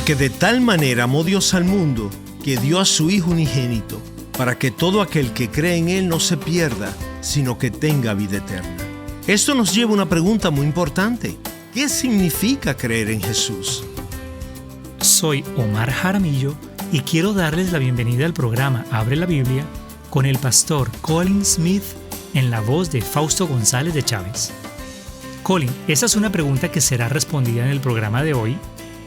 Porque de tal manera amó Dios al mundo, que dio a su Hijo unigénito, para que todo aquel que cree en Él no se pierda, sino que tenga vida eterna. Esto nos lleva a una pregunta muy importante. ¿Qué significa creer en Jesús? Soy Omar Jaramillo y quiero darles la bienvenida al programa Abre la Biblia con el pastor Colin Smith en la voz de Fausto González de Chávez. Colin, esa es una pregunta que será respondida en el programa de hoy,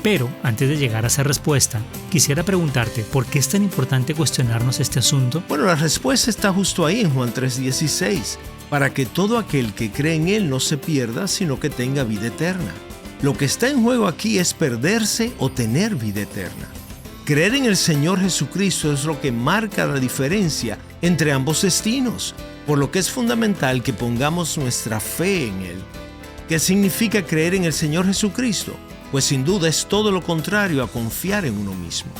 pero antes de llegar a esa respuesta, quisiera preguntarte por qué es tan importante cuestionarnos este asunto. Bueno, la respuesta está justo ahí en Juan 3:16, para que todo aquel que cree en Él no se pierda, sino que tenga vida eterna. Lo que está en juego aquí es perderse o tener vida eterna. Creer en el Señor Jesucristo es lo que marca la diferencia entre ambos destinos, por lo que es fundamental que pongamos nuestra fe en Él. ¿Qué significa creer en el Señor Jesucristo? Pues sin duda es todo lo contrario a confiar en uno mismo.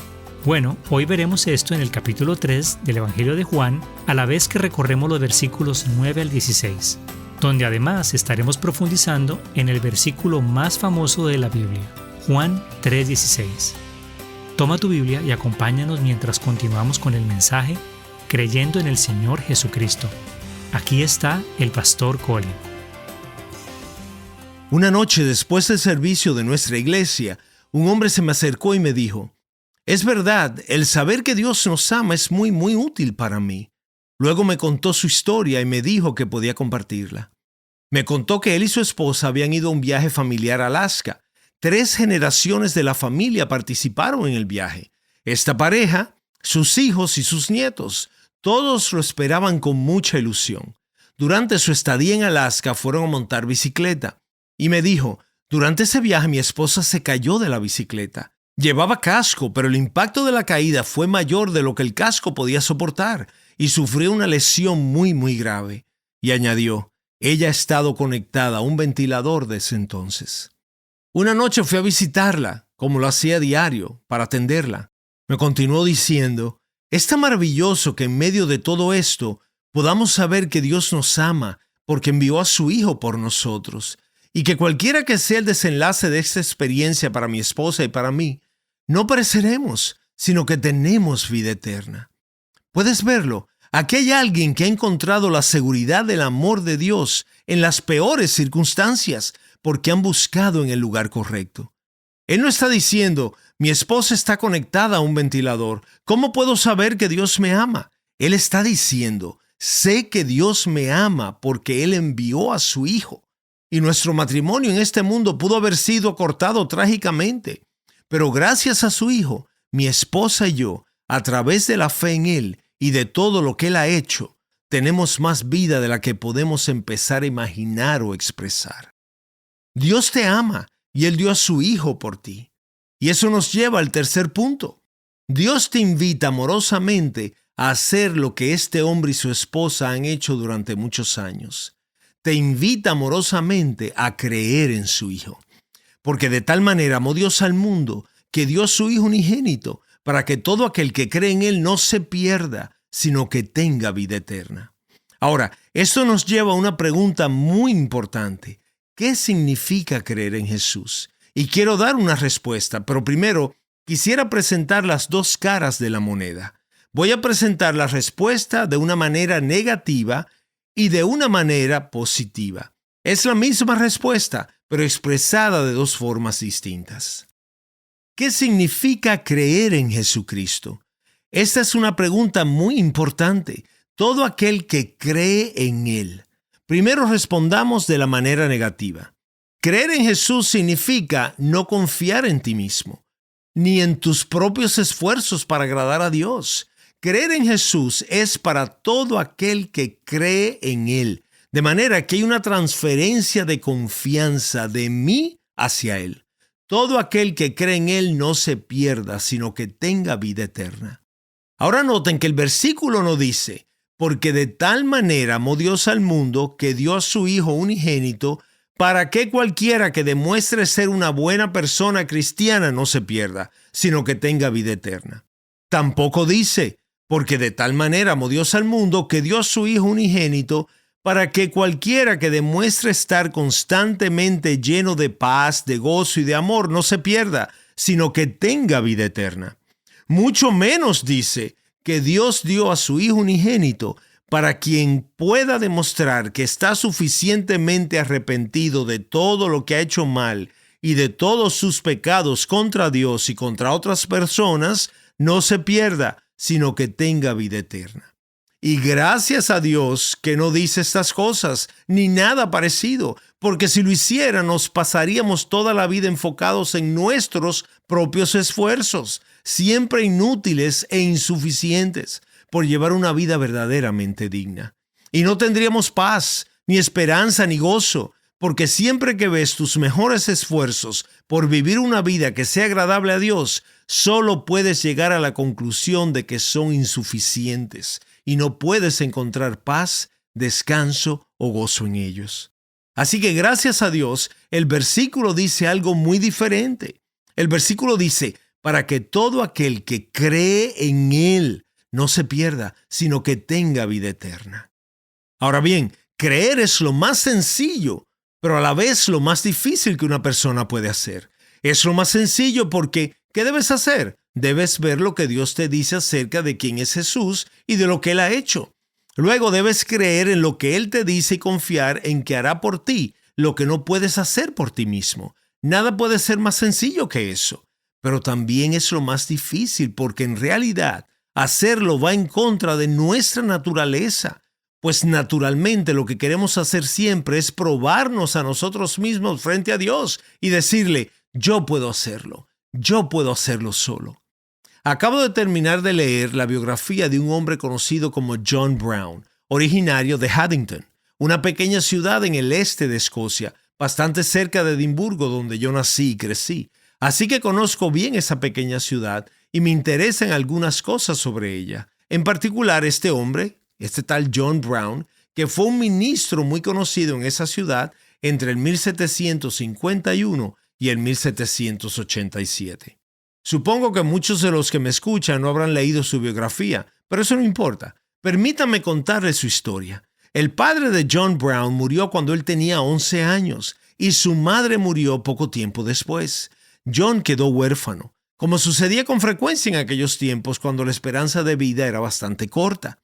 Bueno, hoy veremos esto en el capítulo 3 del Evangelio de Juan, a la vez que recorremos los versículos 9 al 16, donde además estaremos profundizando en el versículo más famoso de la Biblia, Juan 3:16. Toma tu Biblia y acompáñanos mientras continuamos con el mensaje Creyendo en el Señor Jesucristo. Aquí está el pastor Colin. Una noche después del servicio de nuestra iglesia, un hombre se me acercó y me dijo: «Es verdad, el saber que Dios nos ama es muy útil para mí». Luego me contó su historia y me dijo que podía compartirla. Me contó que él y su esposa habían ido a un viaje familiar a Alaska. 3 generaciones de la familia participaron en el viaje. Esta pareja, sus hijos y sus nietos, todos lo esperaban con mucha ilusión. Durante su estadía en Alaska fueron a montar bicicleta. Y me dijo: «Durante ese viaje mi esposa se cayó de la bicicleta. Llevaba casco, pero el impacto de la caída fue mayor de lo que el casco podía soportar y sufrió una lesión muy grave». Y añadió: «Ella ha estado conectada a un ventilador desde entonces». Una noche fui a visitarla, como lo hacía a diario, para atenderla. Me continuó diciendo: «Es tan maravilloso que en medio de todo esto podamos saber que Dios nos ama porque envió a su Hijo por nosotros. Y que cualquiera que sea el desenlace de esta experiencia para mi esposa y para mí, no pereceremos, sino que tenemos vida eterna». ¿Puedes verlo? Aquí hay alguien que ha encontrado la seguridad del amor de Dios en las peores circunstancias, porque han buscado en el lugar correcto. Él no está diciendo: «Mi esposa está conectada a un ventilador. ¿Cómo puedo saber que Dios me ama?». Él está diciendo: «Sé que Dios me ama porque Él envió a su Hijo». Y nuestro matrimonio en este mundo pudo haber sido cortado trágicamente. Pero gracias a su Hijo, mi esposa y yo, a través de la fe en Él y de todo lo que Él ha hecho, tenemos más vida de la que podemos empezar a imaginar o expresar. Dios te ama y Él dio a su Hijo por ti. Y eso nos lleva al tercer punto. Dios te invita amorosamente a hacer lo que este hombre y su esposa han hecho durante muchos años. Te invita amorosamente a creer en su Hijo. Porque de tal manera amó Dios al mundo que dio a su Hijo unigénito para que todo aquel que cree en Él no se pierda, sino que tenga vida eterna. Ahora, esto nos lleva a una pregunta muy importante. ¿Qué significa creer en Jesús? Y quiero dar una respuesta, pero primero quisiera presentar las dos caras de la moneda. Voy a presentar la respuesta de una manera negativa y de una manera positiva. Es la misma respuesta, pero expresada de 2 formas distintas. ¿Qué significa creer en Jesucristo? Esta es una pregunta muy importante. Todo aquel que cree en Él. Primero respondamos de la manera negativa. Creer en Jesús significa no confiar en ti mismo, ni en tus propios esfuerzos para agradar a Dios. Creer en Jesús es para todo aquel que cree en Él, de manera que hay una transferencia de confianza de mí hacia Él. Todo aquel que cree en Él no se pierda, sino que tenga vida eterna. Ahora noten que el versículo no dice: «Porque de tal manera amó Dios al mundo que dio a su Hijo unigénito para que cualquiera que demuestre ser una buena persona cristiana no se pierda, sino que tenga vida eterna». Tampoco dice: «Porque de tal manera amó Dios al mundo que dio a su Hijo unigénito para que cualquiera que demuestre estar constantemente lleno de paz, de gozo y de amor no se pierda, sino que tenga vida eterna. Mucho menos dice que Dios dio a su Hijo unigénito para quien pueda demostrar que está suficientemente arrepentido de todo lo que ha hecho mal y de todos sus pecados contra Dios y contra otras personas, no se pierda, sino que tenga vida eterna. Y gracias a Dios que no dice estas cosas, ni nada parecido, porque si lo hiciera nos pasaríamos toda la vida enfocados en nuestros propios esfuerzos, siempre inútiles e insuficientes, por llevar una vida verdaderamente digna. Y no tendríamos paz, ni esperanza, ni gozo, porque siempre que ves tus mejores esfuerzos por vivir una vida que sea agradable a Dios, solo puedes llegar a la conclusión de que son insuficientes y no puedes encontrar paz, descanso o gozo en ellos. Así que gracias a Dios, el versículo dice algo muy diferente. El versículo dice, para que todo aquel que cree en Él no se pierda, sino que tenga vida eterna. Ahora bien, creer es lo más sencillo, pero a la vez lo más difícil que una persona puede hacer. Es lo más sencillo porque, ¿qué debes hacer? Debes ver lo que Dios te dice acerca de quién es Jesús y de lo que Él ha hecho. Luego debes creer en lo que Él te dice y confiar en que hará por ti lo que no puedes hacer por ti mismo. Nada puede ser más sencillo que eso, pero también es lo más difícil porque en realidad hacerlo va en contra de nuestra naturaleza. Pues naturalmente lo que queremos hacer siempre es probarnos a nosotros mismos frente a Dios y decirle, yo puedo hacerlo solo. Acabo de terminar de leer la biografía de un hombre conocido como John Brown, originario de Haddington, una pequeña ciudad en el este de Escocia, bastante cerca de Edimburgo, donde yo nací y crecí. Así que conozco bien esa pequeña ciudad y me interesan algunas cosas sobre ella. En particular, este hombre, este tal John Brown, que fue un ministro muy conocido en esa ciudad entre el 1751 y el 1787. Supongo que muchos de los que me escuchan no habrán leído su biografía, pero eso no importa. Permítanme contarles su historia. El padre de John Brown murió cuando él tenía 11 años y su madre murió poco tiempo después. John quedó huérfano, como sucedía con frecuencia en aquellos tiempos cuando la esperanza de vida era bastante corta.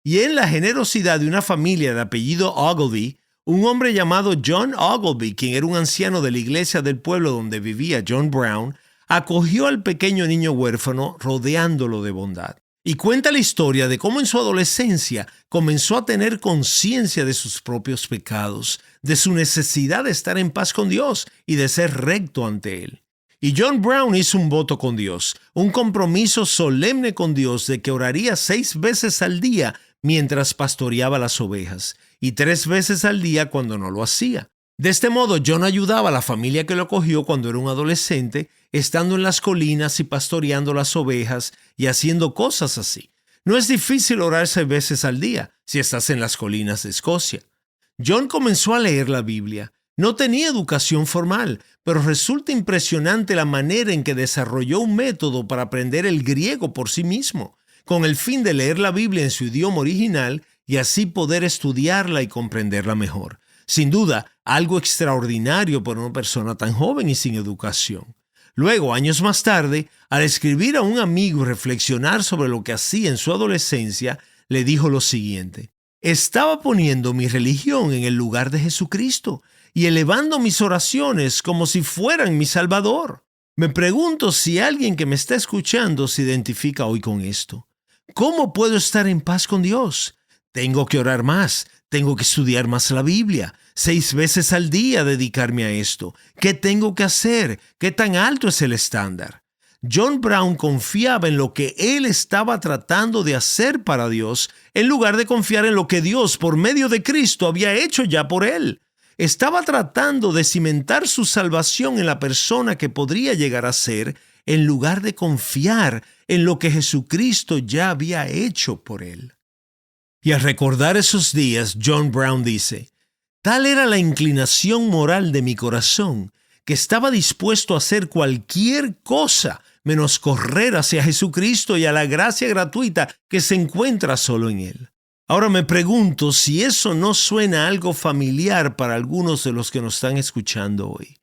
Y en la generosidad de una familia de apellido Ogilvy, un hombre llamado John Ogilvy, quien era un anciano de la iglesia del pueblo donde vivía John Brown, acogió al pequeño niño huérfano rodeándolo de bondad. Y cuenta la historia de cómo en su adolescencia comenzó a tener conciencia de sus propios pecados, de su necesidad de estar en paz con Dios y de ser recto ante Él. Y John Brown hizo un voto con Dios, un compromiso solemne con Dios de que oraría 6 veces al día mientras pastoreaba las ovejas y 3 veces al día cuando no lo hacía. De este modo, John ayudaba a la familia que lo acogió cuando era un adolescente, estando en las colinas y pastoreando las ovejas y haciendo cosas así. No es difícil orar 6 veces al día si estás en las colinas de Escocia. John comenzó a leer la Biblia. No tenía educación formal, pero resulta impresionante la manera en que desarrolló un método para aprender el griego por sí mismo, con el fin de leer la Biblia en su idioma original y así poder estudiarla y comprenderla mejor. Sin duda, algo extraordinario para una persona tan joven y sin educación. Luego, años más tarde, al escribir a un amigo y reflexionar sobre lo que hacía en su adolescencia, le dijo lo siguiente: estaba poniendo mi religión en el lugar de Jesucristo y elevando mis oraciones como si fueran mi Salvador. Me pregunto si alguien que me está escuchando se identifica hoy con esto. ¿Cómo puedo estar en paz con Dios? Tengo que orar más, tengo que estudiar más la Biblia, 6 veces al día dedicarme a esto. ¿Qué tengo que hacer? ¿Qué tan alto es el estándar? John Brown confiaba en lo que él estaba tratando de hacer para Dios, en lugar de confiar en lo que Dios, por medio de Cristo, había hecho ya por él. Estaba tratando de cimentar su salvación en la persona que podría llegar a ser, en lugar de confiar en lo que Jesucristo ya había hecho por él. Y al recordar esos días, John Brown dice: tal era la inclinación moral de mi corazón, que estaba dispuesto a hacer cualquier cosa menos correr hacia Jesucristo y a la gracia gratuita que se encuentra solo en Él. Ahora me pregunto si eso no suena algo familiar para algunos de los que nos están escuchando hoy.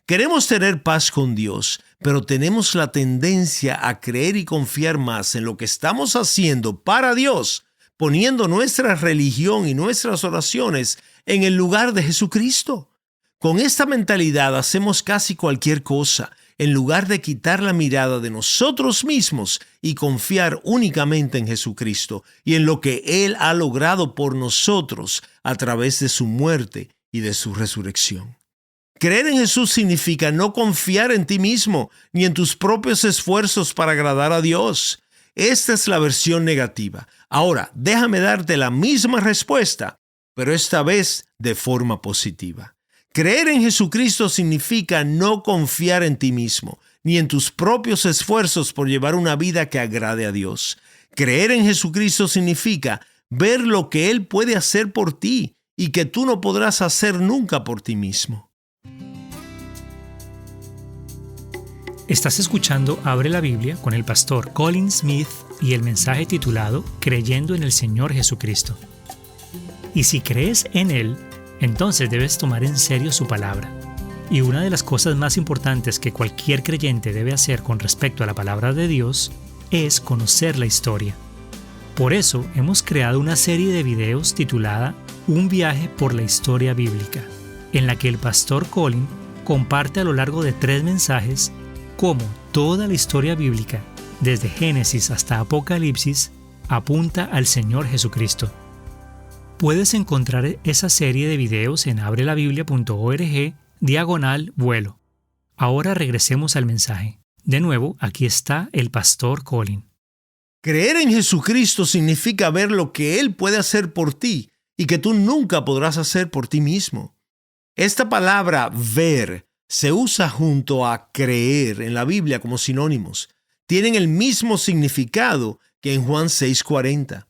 Queremos tener paz con Dios, pero tenemos la tendencia a creer y confiar más en lo que estamos haciendo para Dios, poniendo nuestra religión y nuestras oraciones en el lugar de Jesucristo. Con esta mentalidad hacemos casi cualquier cosa, en lugar de quitar la mirada de nosotros mismos y confiar únicamente en Jesucristo y en lo que Él ha logrado por nosotros a través de su muerte y de su resurrección. Creer en Jesús significa no confiar en ti mismo ni en tus propios esfuerzos para agradar a Dios. Esta es la versión negativa. Ahora, déjame darte la misma respuesta, pero esta vez de forma positiva. Creer en Jesucristo significa no confiar en ti mismo, ni en tus propios esfuerzos por llevar una vida que agrade a Dios. Creer en Jesucristo significa ver lo que Él puede hacer por ti y que tú no podrás hacer nunca por ti mismo. Estás escuchando Abre la Biblia con el pastor Colin Smith y el mensaje titulado Creyendo en el Señor Jesucristo. Y si crees en Él, entonces debes tomar en serio su palabra. Y una de las cosas más importantes que cualquier creyente debe hacer con respecto a la palabra de Dios es conocer la historia. Por eso hemos creado una serie de videos titulada Un viaje por la historia bíblica, en la que el pastor Colin comparte a lo largo de 3 mensajes cómo toda la historia bíblica, desde Génesis hasta Apocalipsis, apunta al Señor Jesucristo. Puedes encontrar esa serie de videos en abrelabiblia.org/vuelo. Ahora regresemos al mensaje. De nuevo, aquí está el pastor Colin. Creer en Jesucristo significa ver lo que Él puede hacer por ti y que tú nunca podrás hacer por ti mismo. Esta palabra ver se usa junto a creer en la Biblia como sinónimos. Tienen el mismo significado que en Juan 6:40.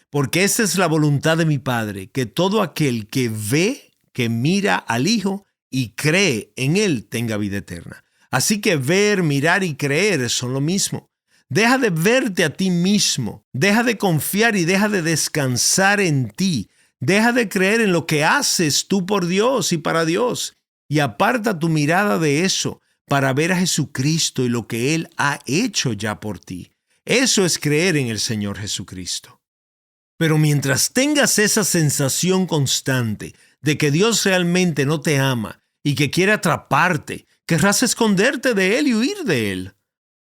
Porque esta es la voluntad de mi Padre, que todo aquel que ve, que mira al Hijo y cree en Él tenga vida eterna. Así que ver, mirar y creer son lo mismo. Deja de verte a ti mismo, deja de confiar y deja de descansar en ti. Deja de creer en lo que haces tú por Dios y para Dios. Y aparta tu mirada de eso para ver a Jesucristo y lo que Él ha hecho ya por ti. Eso es creer en el Señor Jesucristo. Pero mientras tengas esa sensación constante de que Dios realmente no te ama y que quiere atraparte, querrás esconderte de Él y huir de Él.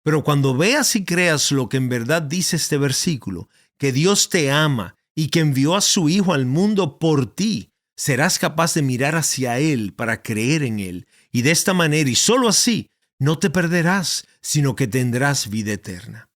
Pero cuando veas y creas lo que en verdad dice este versículo, que Dios te ama y que envió a su Hijo al mundo por ti, serás capaz de mirar hacia Él para creer en Él. Y de esta manera, y solo así, no te perderás, sino que tendrás vida eterna.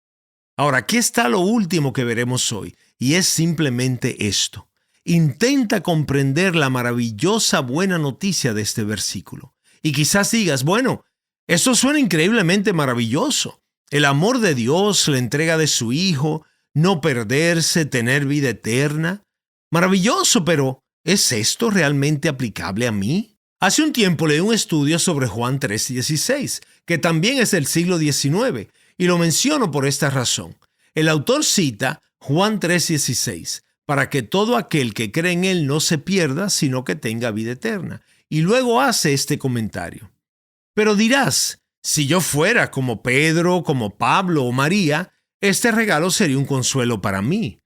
Ahora, aquí está lo último que veremos hoy, y es simplemente esto. Intenta comprender la maravillosa buena noticia de este versículo. Y quizás digas, bueno, esto suena increíblemente maravilloso. El amor de Dios, la entrega de su Hijo, no perderse, tener vida eterna. Maravilloso, pero ¿es esto realmente aplicable a mí? Hace un tiempo leí un estudio sobre Juan 3:16, que también es del siglo XIX, y lo menciono por esta razón. El autor cita Juan 3:16, para que todo aquel que cree en Él no se pierda, sino que tenga vida eterna. Y luego hace este comentario. Pero dirás, si yo fuera como Pedro, como Pablo o María, este regalo sería un consuelo para mí.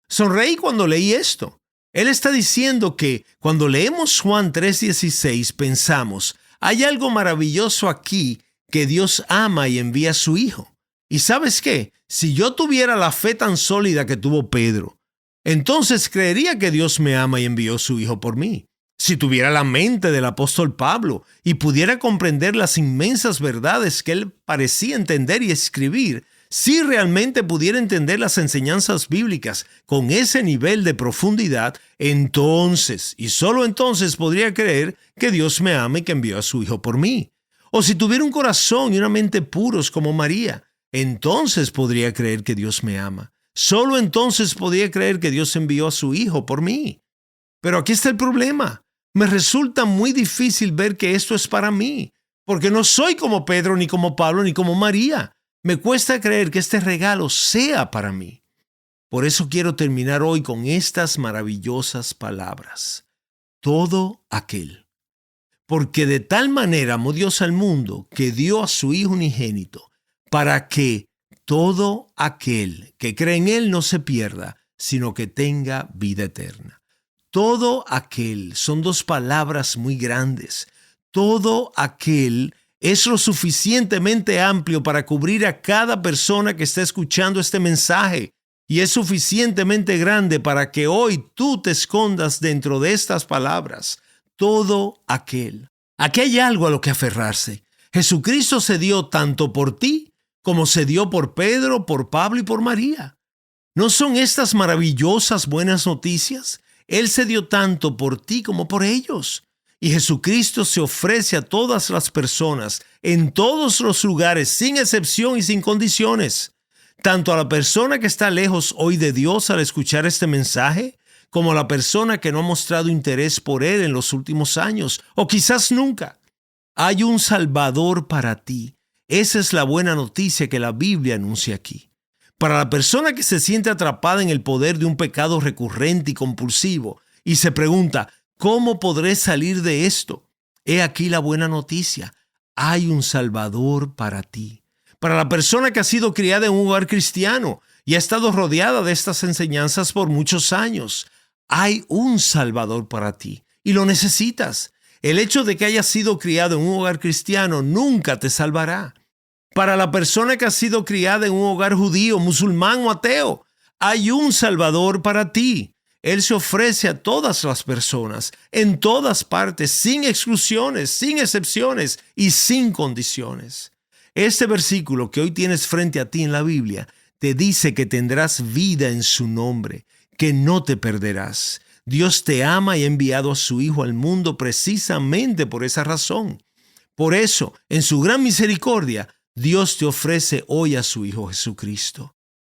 Sonreí cuando leí esto. Él está diciendo que cuando leemos Juan 3:16 pensamos, hay algo maravilloso aquí que Dios ama y envía a su Hijo. ¿Y sabes qué? Si yo tuviera la fe tan sólida que tuvo Pedro, entonces creería que Dios me ama y envió su Hijo por mí. Si tuviera la mente del apóstol Pablo y pudiera comprender las inmensas verdades que él parecía entender y escribir, si realmente pudiera entender las enseñanzas bíblicas con ese nivel de profundidad, entonces, y solo entonces podría creer que Dios me ama y que envió a su Hijo por mí. O si tuviera un corazón y una mente puros como María, entonces podría creer que Dios me ama. Solo entonces podría creer que Dios envió a su Hijo por mí. Pero aquí está el problema. Me resulta muy difícil ver que esto es para mí, porque no soy como Pedro, ni como Pablo, ni como María. Me cuesta creer que este regalo sea para mí. Por eso quiero terminar hoy con estas maravillosas palabras. Todo aquel. Porque de tal manera amó Dios al mundo que dio a su Hijo unigénito, para que todo aquel que cree en Él no se pierda, sino que tenga vida eterna. Todo aquel son dos palabras muy grandes. Todo aquel es lo suficientemente amplio para cubrir a cada persona que está escuchando este mensaje. Y es suficientemente grande para que hoy tú te escondas dentro de estas palabras. Todo aquel. Aquí hay algo a lo que aferrarse. Jesucristo se dio tanto por ti como se dio por Pedro, por Pablo y por María. ¿No son estas maravillosas buenas noticias? Él se dio tanto por ti como por ellos. Y Jesucristo se ofrece a todas las personas, en todos los lugares, sin excepción y sin condiciones. Tanto a la persona que está lejos hoy de Dios al escuchar este mensaje, como a la persona que no ha mostrado interés por Él en los últimos años, o quizás nunca. Hay un Salvador para ti. Esa es la buena noticia que la Biblia anuncia aquí. Para la persona que se siente atrapada en el poder de un pecado recurrente y compulsivo y se pregunta, ¿cómo podré salir de esto? He aquí la buena noticia. Hay un Salvador para ti. Para la persona que ha sido criada en un hogar cristiano y ha estado rodeada de estas enseñanzas por muchos años, hay un Salvador para ti y lo necesitas. El hecho de que hayas sido criado en un hogar cristiano nunca te salvará. Para la persona que ha sido criada en un hogar judío, musulmán o ateo, hay un Salvador para ti. Él se ofrece a todas las personas, en todas partes, sin exclusiones, sin excepciones y sin condiciones. Este versículo que hoy tienes frente a ti en la Biblia te dice que tendrás vida en su nombre, que no te perderás. Dios te ama y ha enviado a su Hijo al mundo precisamente por esa razón. Por eso, en su gran misericordia, Dios te ofrece hoy a su Hijo Jesucristo.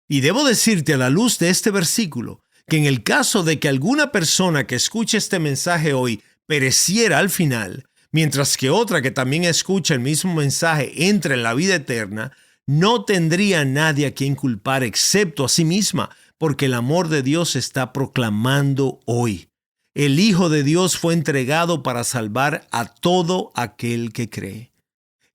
Y debo decirte a la luz de este versículo que en el caso de que alguna persona que escuche este mensaje hoy pereciera al final, mientras que otra que también escucha el mismo mensaje entre en la vida eterna, no tendría nadie a quien culpar excepto a sí misma, porque el amor de Dios se está proclamando hoy. El Hijo de Dios fue entregado para salvar a todo aquel que cree.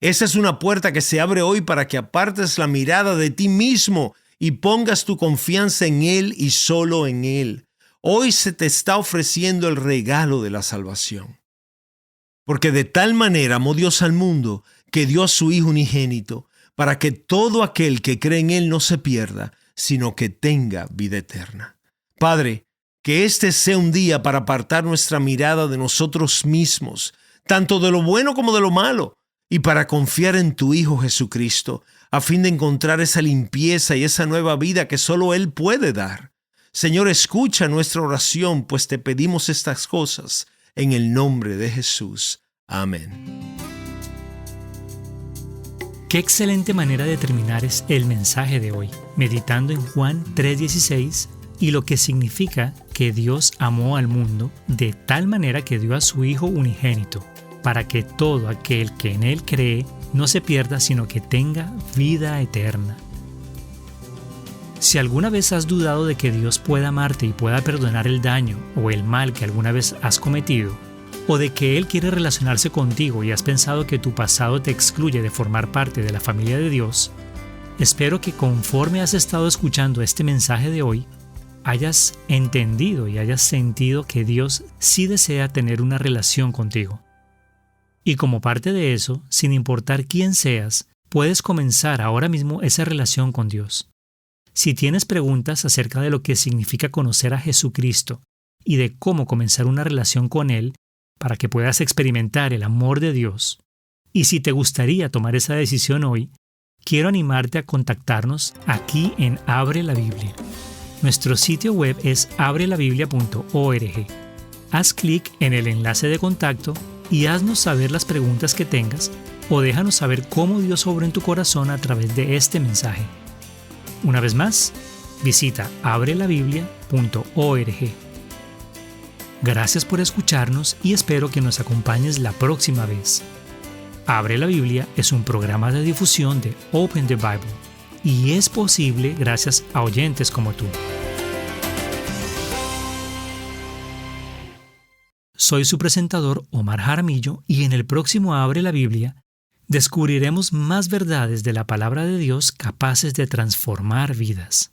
Esa es una puerta que se abre hoy para que apartes la mirada de ti mismo y pongas tu confianza en Él y solo en Él. Hoy se te está ofreciendo el regalo de la salvación. Porque de tal manera amó Dios al mundo que dio a su Hijo unigénito, para que todo aquel que cree en Él no se pierda, sino que tenga vida eterna. Padre, que este sea un día para apartar nuestra mirada de nosotros mismos, tanto de lo bueno como de lo malo, y para confiar en tu Hijo Jesucristo, a fin de encontrar esa limpieza y esa nueva vida que solo Él puede dar. Señor, escucha nuestra oración, pues te pedimos estas cosas en el nombre de Jesús. Amén. Qué excelente manera de terminar es el mensaje de hoy, meditando en Juan 3:16 y lo que significa que Dios amó al mundo de tal manera que dio a su Hijo unigénito, para que todo aquel que en Él cree no se pierda, sino que tenga vida eterna. Si alguna vez has dudado de que Dios pueda amarte y pueda perdonar el daño o el mal que alguna vez has cometido, o de que Él quiere relacionarse contigo y has pensado que tu pasado te excluye de formar parte de la familia de Dios, espero que conforme has estado escuchando este mensaje de hoy, hayas entendido y hayas sentido que Dios sí desea tener una relación contigo. Y como parte de eso, sin importar quién seas, puedes comenzar ahora mismo esa relación con Dios. Si tienes preguntas acerca de lo que significa conocer a Jesucristo y de cómo comenzar una relación con Él para que puedas experimentar el amor de Dios, y si te gustaría tomar esa decisión hoy, quiero animarte a contactarnos aquí en Abre la Biblia. Nuestro sitio web es abrelabiblia.org. Haz clic en el enlace de contacto y haznos saber las preguntas que tengas o déjanos saber cómo Dios obra en tu corazón a través de este mensaje. Una vez más, visita abrelabiblia.org. Gracias por escucharnos y espero que nos acompañes la próxima vez. Abre la Biblia es un programa de difusión de Open the Bible y es posible gracias a oyentes como tú. Soy su presentador, Omar Jaramillo, y en el próximo Abre la Biblia descubriremos más verdades de la palabra de Dios capaces de transformar vidas.